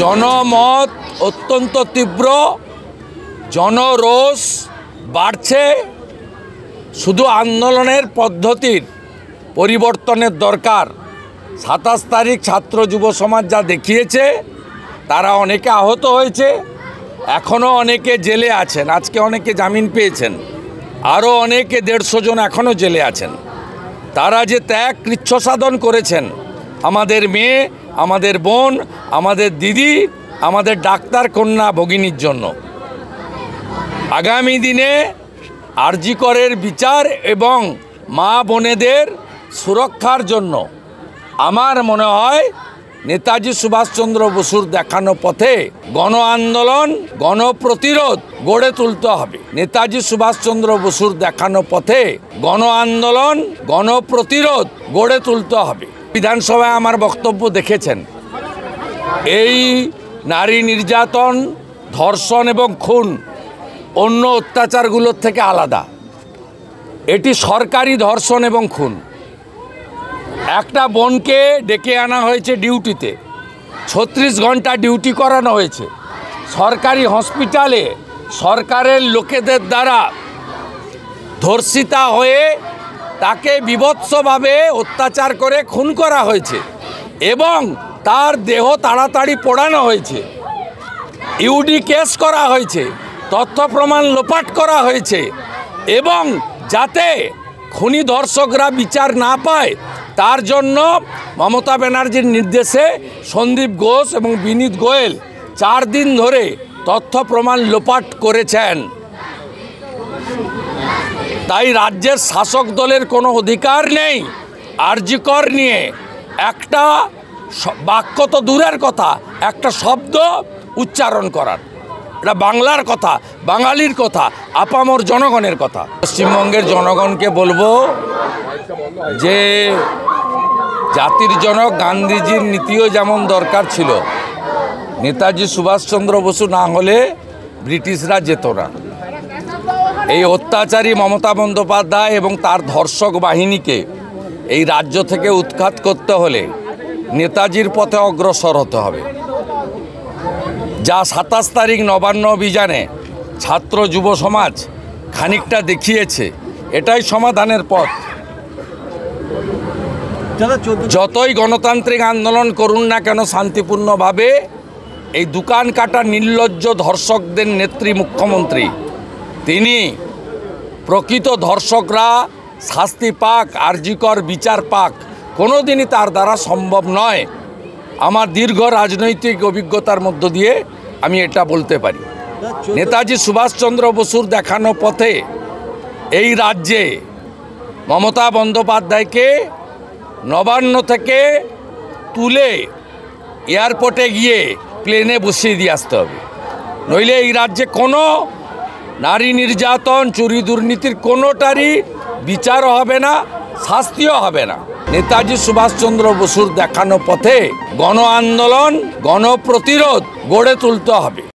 জনমত অত্যন্ত তীব্র, জনরোষ বাড়ছে। শুধু আন্দোলনের পদ্ধতির পরিবর্তনের দরকার। 27 তারিখ ছাত্র যুব সমাজ যা দেখিয়েছে, তারা অনেকে আহত হয়েছে, এখনও অনেকে জেলে আছেন, আজকে অনেকে জামিন পেয়েছেন, আরও অনেকে 150 জন এখনও জেলে আছেন। তারা যে ত্যাগ কৃচ্ছ সাধন করেছেন, আমাদের মেয়ে, আমাদের বোন, আমাদের দিদি, আমাদের ডাক্তার কন্যা ভগিনীর জন্য, আগামী দিনে আরজি করের বিচার এবং মা বোনেদের সুরক্ষার জন্য আমার মনে হয় নেতাজি সুভাষচন্দ্র বসুর দেখানো পথে গণ আন্দোলন, গণপ্রতিরোধ গড়ে তুলতে হবে। নেতাজি সুভাষচন্দ্র বসুর দেখানো পথে গণ আন্দোলন, গণপ্রতিরোধ গড়ে তুলতে হবে। বিধানসভায় আমার বক্তব্য দেখেছেন। এই নারী নির্যাতন, ধর্ষণ এবং খুন অন্য অত্যাচারগুলোর থেকে আলাদা। এটি সরকারি ধর্ষণ এবং খুন। একটা বোনকে ডেকে আনা হয়েছে ডিউটিতে, 36 ঘন্টা ডিউটি করানো হয়েছে সরকারি হসপিটালে, সরকারের লোকেদের দ্বারা ধর্ষিতা হয়ে তাকে বীভৎসভাবে অত্যাচার করে খুন করা হয়েছে এবং তার দেহ তাড়াতাড়ি পোড়ানো হয়েছে, ইউডি কেস করা হয়েছে, তথ্য প্রমাণ লোপাট করা হয়েছে এবং যাতে খুনি ধর্ষকরা বিচার না পায় তার জন্য মমতা ব্যানার্জির নির্দেশে সন্দীপ ঘোষ এবং বিনীত গোয়েল 4 দিন ধরে তথ্য প্রমাণ লোপাট করেছেন। তাই রাজ্যের শাসক দলের কোনো অধিকার নেই আরজি কর নিয়ে একটা বাক্য তো দূরের কথা, একটা শব্দ উচ্চারণ করার। এটা বাংলার কথা, বাঙালির কথা, আপামর জনগণের কথা। পশ্চিমবঙ্গের জনগণকে বলবো যে জাতির জনক গান্ধীজির নীতিও যেমন দরকার ছিল, নেতাজি সুভাষচন্দ্র বসু না হলে ব্রিটিশরা যেত না। এই অত্যাচারী মমতা বন্দ্যোপাধ্যায় এবং তার ধর্ষক বাহিনীকে এই রাজ্য থেকে উৎখাত করতে হলে নেতাজির পথে অগ্রসর হতে হবে। যা 27 তারিখ নবান্ন অভিযানে ছাত্র যুব সমাজ খানিকটা দেখিয়েছে, এটাই সমাধানের পথ। যতই গণতান্ত্রিক আন্দোলন করুন না কেন শান্তিপূর্ণভাবে, এই দোকান কাটা নির্লজ্জ ধর্ষকদের নেত্রী মুখ্যমন্ত্রী, তিনি প্রকৃত ধর্ষকরা শাস্তি পাক, আরজি কর বিচার পাক, কোনো দিনই তার দ্বারা সম্ভব নয়। আমার দীর্ঘ রাজনৈতিক অভিজ্ঞতার মধ্য দিয়ে আমি এটা বলতে পারি। নেতাজি সুভাষচন্দ্র বসুর দেখানো পথে এই রাজ্যে মমতা বন্দ্যোপাধ্যায়কে নবান্ন থেকে তুলে এয়ারপোর্টে গিয়ে প্লেনে বসিয়ে দিয়ে আসতে হবে, নইলে এই রাজ্যে কোনো নারী নির্যাতন, চুরি দুর্নীতির কোনোটারই বিচারও হবে না, শাস্তিও হবে না। নেতাজি সুভাষচন্দ্র বসুর দেখানো পথে গণ আন্দোলন, গণপ্রতিরোধ গড়ে তুলতে হবে।